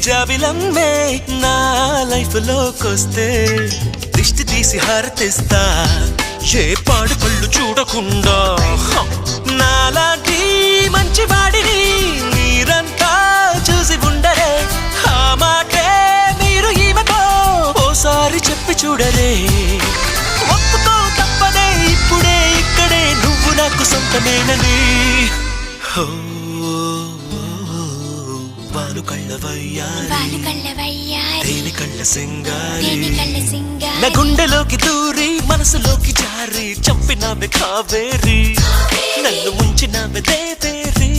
జాబిలమ్మే నా లైఫ్ లోకొస్తే దిష్టి తీసి హారతిస్తా ఏ పాడు పళ్ళు చూడకుండా నాలాంటి మంచి వాడిని మీరంతా చూసి ఉండరే ఆ మాటే మీరు ఈమెతో ఓసారి చెప్పి చూడరే ఒప్పుకో తప్పదే ఇప్పుడే ఇక్కడే నువ్వు నాకు సొంతమేనని వాలు కళ్ళవయ్యారి తేనె కళ్ళ సింగారి నా గుండెలోకి దూరి మనసులోకి జారి చంపినావే కావేరి నన్ను ముంచినావే దేవేరి